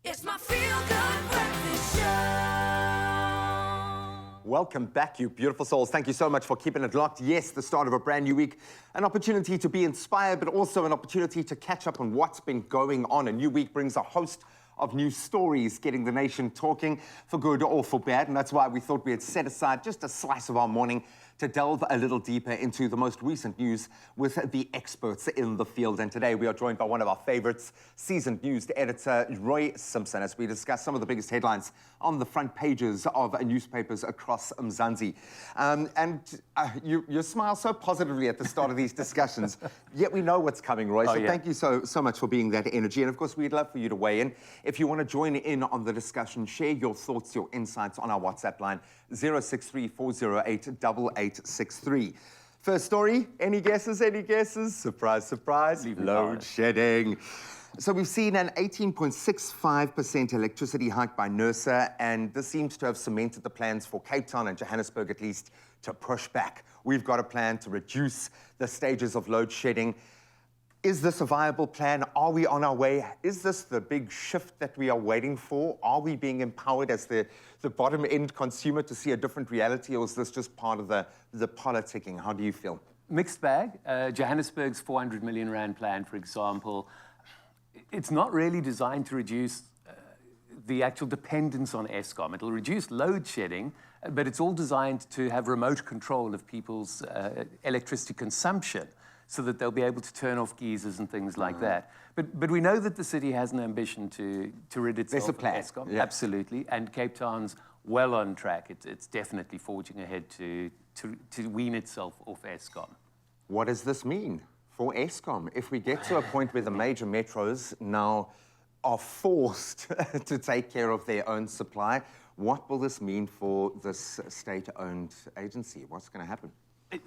It's my feel-good breakfast show. Welcome back, you beautiful souls. Thank you so much for keeping it locked. Yes, the start of a brand new week. An opportunity to be inspired, but also an opportunity to catch up on what's been going on. A new week brings a host of new stories, getting the nation talking for good or for bad. And that's why we thought we had set aside just a slice of our morning to delve a little deeper into the most recent news with the experts in the field. And today we are joined by one of our favorites, seasoned news editor Roi Simpson, as we discuss some of the biggest headlines on the front pages of newspapers across Mzansi. You smile so positively at the start of these discussions, yet we know what's coming, Roi. So thank you so much for being that energy. And of course, we'd love for you to weigh in. If you want to join in on the discussion, share your thoughts, your insights on our WhatsApp line, 063-408-8863. First story, any guesses, any guesses? Surprise, surprise, load shedding. So we've seen an 18.65% electricity hike by NERSA, and this seems to have cemented the plans for Cape Town and Johannesburg, at least, to push back. We've got a plan to reduce the stages of load shedding. Is this a viable plan? Are we on our way? Is this the big shift that we are waiting for? Are we being empowered as the bottom-end consumer to see a different reality, or is this just part of the politicking? How do you feel? Mixed bag. Johannesburg's 400 million rand plan, for example, it's not really designed to reduce the actual dependence on Eskom. It'll reduce load shedding, but it's all designed to have remote control of people's electricity consumption, so that they'll be able to turn off geysers and things like that. But we know that the city has an ambition to rid itself of Eskom. Yeah. Absolutely. And Cape Town's well on track. It's definitely forging ahead to wean itself off Eskom. What does this mean for Eskom? If we get to a point where the major metros now are forced to take care of their own supply, what will this mean for this state-owned agency? What's going to happen?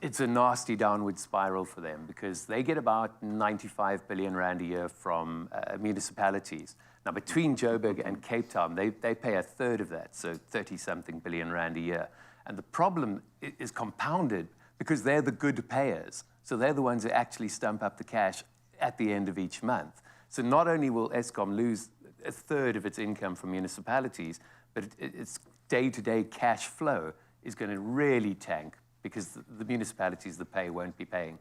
It's a nasty downward spiral for them, because they get about 95 billion rand a year from municipalities. Now, between Joburg and Cape Town, they pay a third of that, so 30-something billion rand a year. And the problem is compounded because they're the good payers. So they're the ones who actually stump up the cash at the end of each month. So not only will Eskom lose a third of its income from municipalities, but its day-to-day cash flow is going to really tank, because the municipalities that pay won't be paying.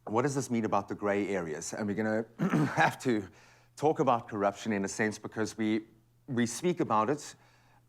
What does this mean about the grey areas? And we're going to have to talk about corruption in a sense, because we speak about it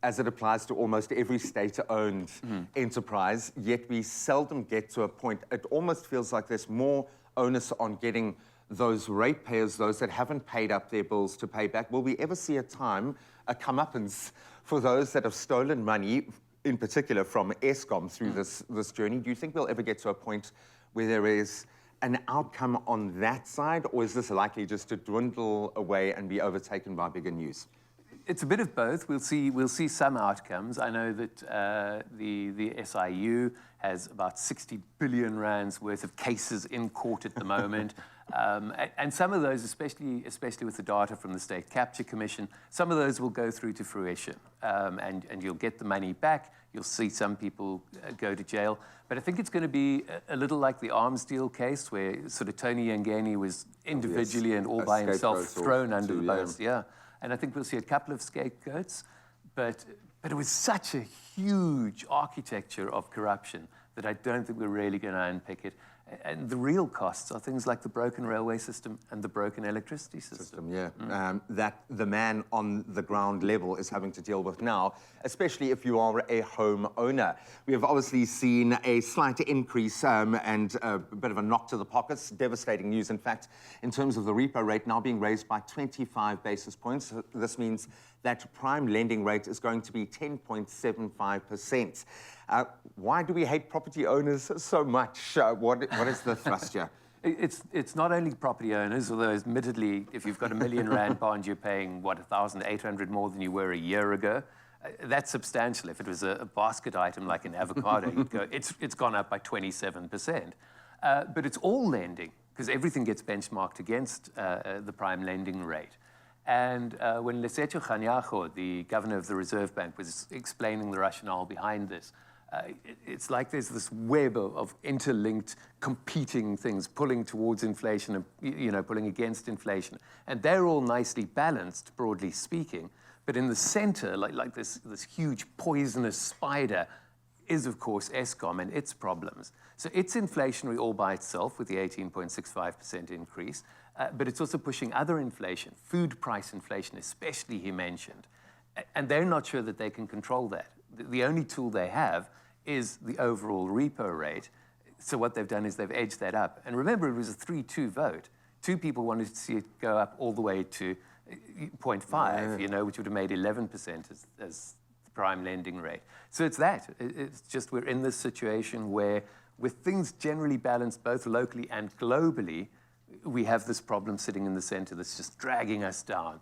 as it applies to almost every state-owned enterprise, yet we seldom get to a point. It almost feels like there's more onus on getting those ratepayers, those that haven't paid up their bills, to pay back. Will we ever see a comeuppance for those that have stolen money, in particular from Eskom, through this journey? Do you think we'll ever get to a point where there is an outcome on that side, or is this likely just to dwindle away and be overtaken by bigger news? It's a bit of both. We'll see some outcomes. I know that the SIU has about 60 billion rands worth of cases in court at the moment. And some of those, especially with the data from the State Capture Commission, some of those will go through to fruition. And you'll get the money back. You'll see some people go to jail. But I think it's going to be a little like the arms deal case, where sort of Tony Yangeni was individually and all by himself thrown under the bus. Yeah. And I think we'll see a couple of scapegoats. But it was such a huge architecture of corruption that I don't think we're really going to unpick it. And the real costs are things like the broken railway system and the broken electricity system. That the man on the ground level is having to deal with now, especially if you are a home owner. We have obviously seen a slight increase and a bit of a knock to the pockets. Devastating news, in fact, in terms of the repo rate now being raised by 25 basis points. This means that prime lending rate is going to be 10.75%. Why do we hate property owners so much? What is the thrust here? It's not only property owners, although admittedly, if you've got R1 million bond, you're paying, what, 1,800 more than you were a year ago. That's substantial. If it was a basket item like an avocado, you'd go, it's gone up by 27%. But it's all lending, because everything gets benchmarked against the prime lending rate. And when Lesetjo Kganyago, the governor of the Reserve Bank, was explaining the rationale behind this, It's like there's this web of interlinked, competing things pulling towards inflation and pulling against inflation, and they're all nicely balanced, broadly speaking. But in the center, like this huge poisonous spider, is of course Eskom and its problems. So it's inflationary all by itself with the 18.65% increase, but it's also pushing other inflation, food price inflation especially, he mentioned. And they're not sure that they can control that. The only tool they have is the overall repo rate. So what they've done is they've edged that up. And remember, it was a 3-2 vote. 2 people wanted to see it go up all the way to 0.5, which would have made 11% as the prime lending rate. So it's that. It's just we're in this situation where, with things generally balanced both locally and globally, we have this problem sitting in the center that's just dragging us down.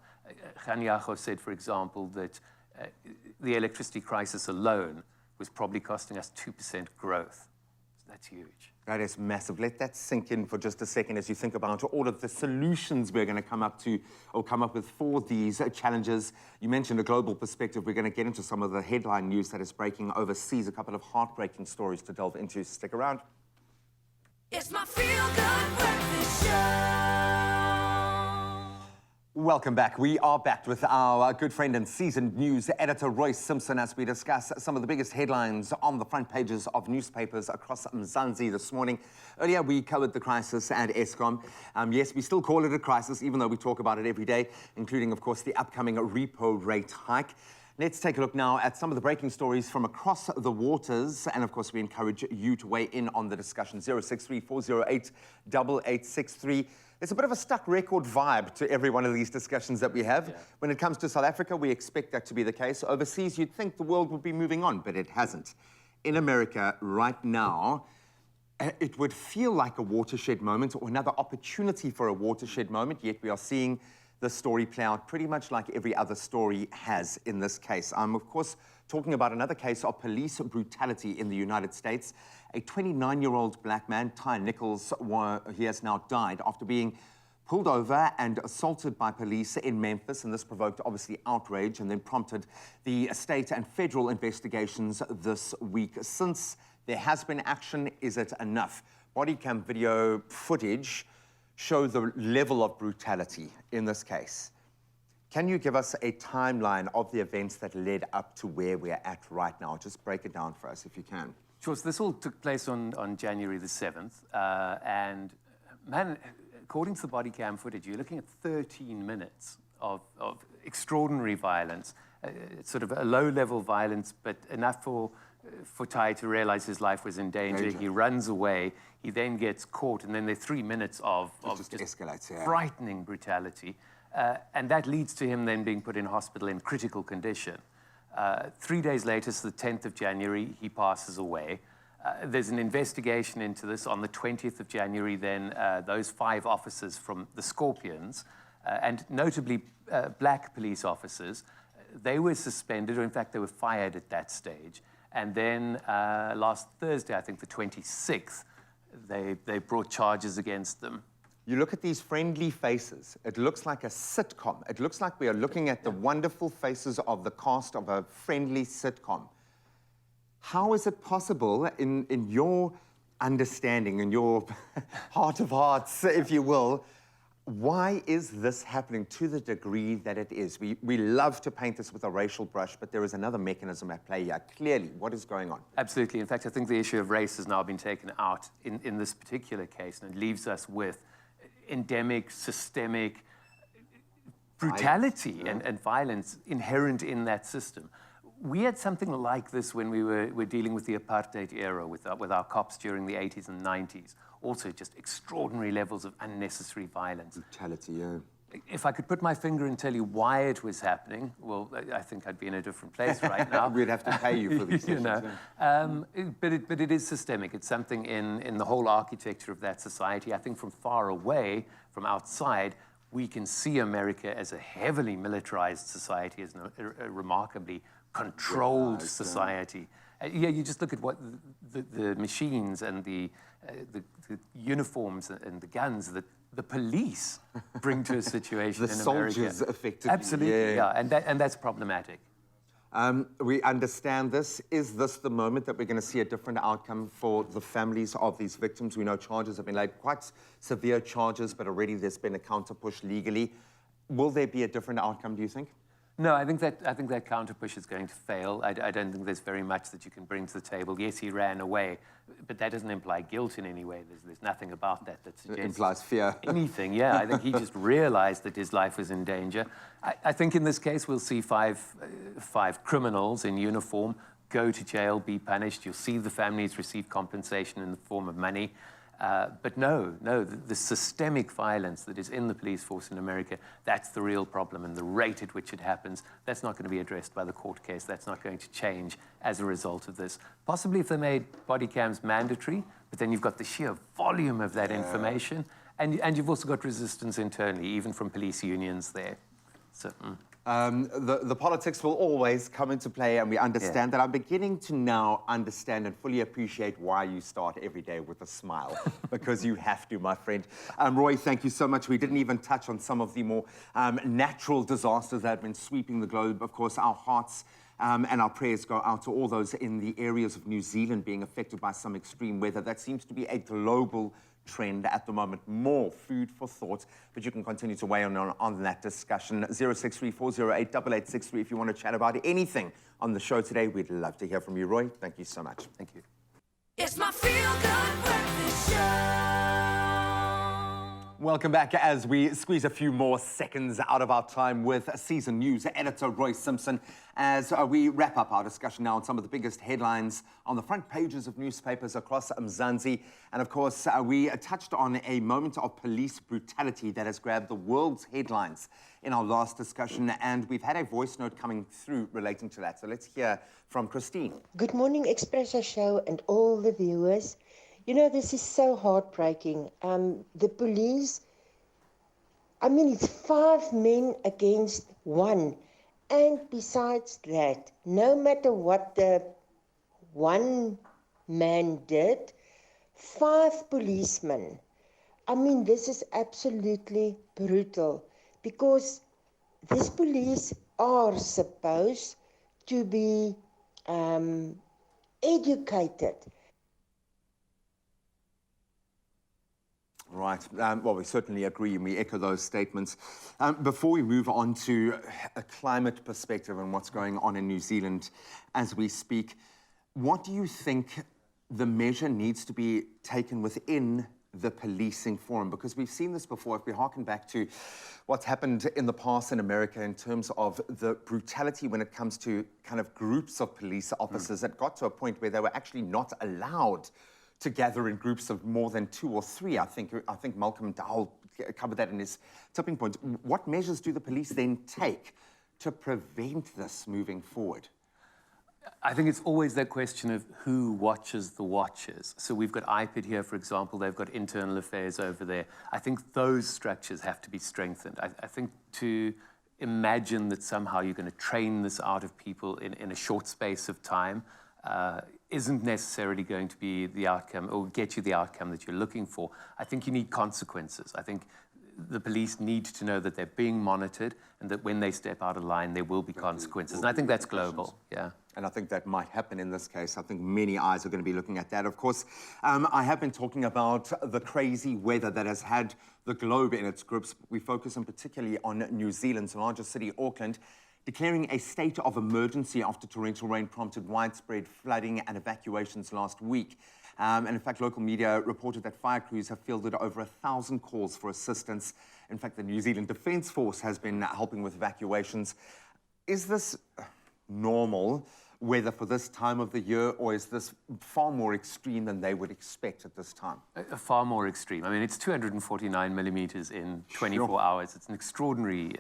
Kganyago said, for example, that the electricity crisis alone was probably costing us 2% growth. So that's huge. That is massive. Let that sink in for just a second as you think about all of the solutions we're going to come up with for these challenges. You mentioned a global perspective. We're going to get into some of the headline news that is breaking overseas, a couple of heartbreaking stories to delve into. Stick around. It's my feel-good breakfast show. Welcome back. We are back with our good friend and seasoned news editor, Roi Simpson, as we discuss some of the biggest headlines on the front pages of newspapers across Mzansi this morning. Earlier, we covered the crisis at Eskom. Yes, we still call it a crisis, even though we talk about it every day, including, of course, the upcoming repo rate hike. Let's take a look now at some of the breaking stories from across the waters. And of course, we encourage you to weigh in on the discussion. 063-408-8863. There's a bit of a stuck record vibe to every one of these discussions that we have. Yeah. When it comes to South Africa, we expect that to be the case. Overseas, you'd think the world would be moving on, but it hasn't. In America right now, it would feel like a watershed moment or another opportunity for a watershed moment, yet we are seeing the story play out pretty much like every other story has in this case. I'm, of course, talking about another case of police brutality in the United States. A 29-year-old black man, Ty Nichols, he has now died after being pulled over and assaulted by police in Memphis, and this provoked, obviously, outrage and then prompted the state and federal investigations this week. Since there has been action, is it enough? Body cam video footage show the level of brutality in this case. Can you give us a timeline of the events that led up to where we're at right now? Just break it down for us if you can. Sure. So this all took place on January the 7th. And man, according to the body cam footage, you're looking at 13 minutes of extraordinary violence. It's sort of a low-level violence, but enough for Ty to realize his life was in danger. He runs away. He then gets caught, and then there are 3 minutes of just escalates, yeah. Frightening brutality. And that leads to him then being put in hospital in critical condition. 3 days later, so the 10th of January, he passes away. There's an investigation into this. On the 20th of January, then, those 5 officers from the Scorpions, and notably black police officers, they were suspended, or in fact, they were fired at that stage. And then last Thursday, I think the 26th, they brought charges against them. You look at these friendly faces, it looks like a sitcom. It looks like we are looking at the wonderful faces of the cast of a friendly sitcom. How is it possible, in your understanding, in your heart of hearts, if you will, why is this happening to the degree that it is? We love to paint this with a racial brush, but there is another mechanism at play here. Clearly, what is going on? Absolutely. In fact, I think the issue of race has now been taken out in this particular case, and it leaves us with endemic, systemic brutality and violence inherent in that system. We had something like this when we were dealing with the apartheid era with our cops during the 80s and 90s. Also just extraordinary levels of unnecessary violence. Brutality, yeah. If I could put my finger and tell you why it was happening, well, I think I'd be in a different place right now. We'd have to pay you for these you know. But it is systemic. It's something in the whole architecture of that society. I think from far away, from outside, we can see America as a heavily militarized society, as a remarkably controlled society. Yeah, you just look at what the machines and the uniforms and the guns that the police bring to a situation in America. The soldiers, effectively. Absolutely, yeah. And that's problematic. We understand this. Is this the moment that we're going to see a different outcome for the families of these victims? We know charges have been laid, quite severe charges, but already there's been a counter-push legally. Will there be a different outcome, do you think? No, I think that counter-push is going to fail. I don't think there's very much that you can bring to the table. Yes, he ran away, but that doesn't imply guilt in any way. There's nothing about that suggests... It implies fear. Anything, yeah. I think he just realized that his life was in danger. I think in this case we'll see five criminals in uniform go to jail, be punished. You'll see the families receive compensation in the form of money. But no, the systemic violence that is in the police force in America, that's the real problem, and the rate at which it happens, that's not going to be addressed by the court case. That's not going to change as a result of this. Possibly if they made body cams mandatory, but then you've got the sheer volume of that information, and you've also got resistance internally, even from police unions there. So, The politics will always come into play, and we understand that. I'm beginning to now understand and fully appreciate why you start every day with a smile, because you have to, my friend. Roy, thank you so much. We didn't even touch on some of the more natural disasters that have been sweeping the globe. Of course, our hearts and our prayers go out to all those in the areas of New Zealand being affected by some extreme weather. That seems to be a global trend at the moment. More food for thought, but you can continue to weigh on that discussion. 0634088863 if you want to chat about anything on the show today. We'd love to hear from you, Roy. Thank you so much. thank you. It's my feel-good breakfast show. Welcome back as we squeeze a few more seconds out of our time with season news editor Roi Simpson as we wrap up our discussion now on some of the biggest headlines on the front pages of newspapers across Mzansi. And of course, we touched on a moment of police brutality that has grabbed the world's headlines in our last discussion, and we've had a voice note coming through relating to that. So let's hear from Christine. Good morning, Expresso show and all the viewers. You know, this is so heartbreaking. The police, I mean, it's 5 men against 1. And besides that, no matter what the one man did, 5 policemen. I mean, this is absolutely brutal, because these police are supposed to be educated. Right. Well, we certainly agree and we echo those statements. Before we move on to a climate perspective and what's going on in New Zealand as we speak, what do you think the measure needs to be taken within the policing forum? Because we've seen this before. If we harken back to what's happened in the past in America in terms of the brutality when it comes to kind of groups of police officers, it got to a point where they were actually not allowed to gather in groups of more than 2 or 3. I think Malcolm Dowell covered that in his tipping point. What measures do the police then take to prevent this moving forward? I think it's always that question of who watches the watchers. So we've got IPID here, for example. They've got internal affairs over there. I think those structures have to be strengthened. I think to imagine that somehow you're going to train this out of people in a short space of time isn't necessarily going to be the outcome or get you the outcome that you're looking for. I think you need consequences. I think the police need to know that they're being monitored and that when they step out of line, there will be consequences. And I think that's global, yeah. And I think that might happen in this case. I think many eyes are going to be looking at that. Of course, I have been talking about the crazy weather that has had the globe in its grips. We focus in particularly on New Zealand's largest city, Auckland, declaring a state of emergency after torrential rain prompted widespread flooding and evacuations last week. And in fact, local media reported that fire crews have fielded over 1,000 calls for assistance. In fact, the New Zealand Defence Force has been helping with evacuations. Is this normal weather for this time of the year, or is this far more extreme than they would expect at this time? Far more extreme. I mean, it's 249 millimeters in 24 hours. It's an extraordinary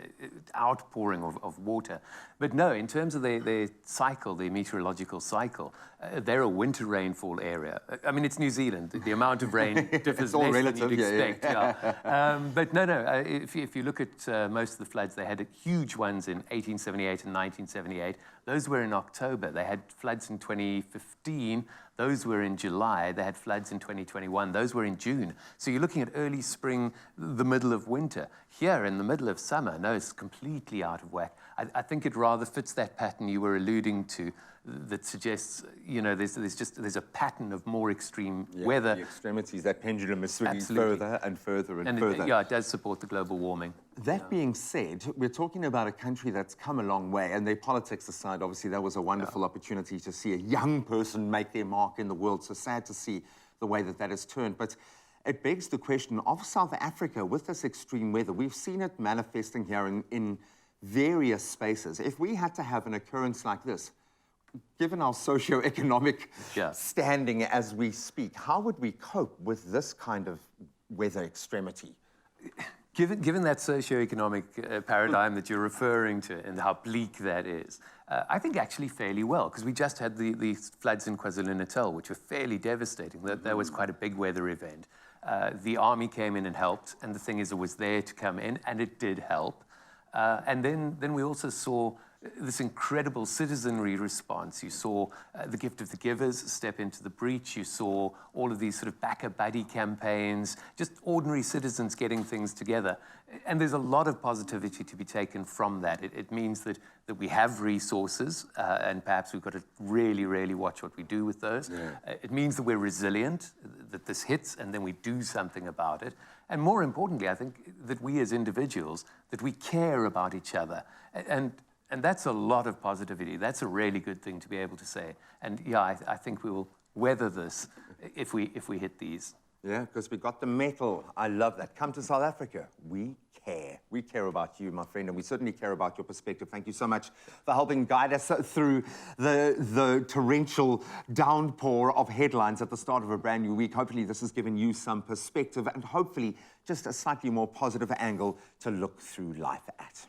outpouring of water. But no, in terms of their cycle, the meteorological cycle, they're a winter rainfall area. I mean, it's New Zealand. The amount of rain differs less than you'd expect. Yeah. But no, if you look at most of the floods, they had huge ones in 1878 and 1978. Those were in October. They had floods in 2015, Those were in July. They had floods in 2021. Those were in June. So you're looking at early spring, the middle of winter. Here in the middle of summer, no, it's completely out of whack. I think it rather fits that pattern you were alluding to that suggests, you know, there's a pattern of more extreme weather. The extremities, that pendulum is swinging Absolutely. further and further and And further. it does support the global warming. That being said, we're talking about a country that's come a long way, and their politics aside, obviously that was a wonderful opportunity to see a young person make their mark in the world. So sad to see the way that has turned. But it begs the question of South Africa with this extreme weather. We've seen it manifesting here in various spaces. If we had to have an occurrence like this, given our socio-economic standing as we speak, how would we cope with this kind of weather extremity? Given that socio-economic paradigm that you're referring to and how bleak that is, I think actually fairly well, because we just had the floods in KwaZulu-Natal, which were fairly devastating. That was quite a big weather event. The army came in and helped, and the thing is, it was there to come in, and it did help. And then we also saw this incredible citizenry response. You saw the Gift of the Givers step into the breach. You saw all of these sort of backer buddy campaigns, just ordinary citizens getting things together. And there's a lot of positivity to be taken from that. It means that we have resources, and perhaps we've got to really, really watch what we do with those. It means that we're resilient, that this hits, and then we do something about it. And more importantly, I think that we as individuals, that we care about each other. And that's a lot of positivity. That's a really good thing to be able to say. And yeah, I think we will weather this if we hit these. Yeah, because we got the metal. I love that. Come to South Africa. We care. We care about you, my friend, and we certainly care about your perspective. Thank you so much for helping guide us through the torrential downpour of headlines at the start of a brand new week. Hopefully this has given you some perspective and hopefully just a slightly more positive angle to look through life at.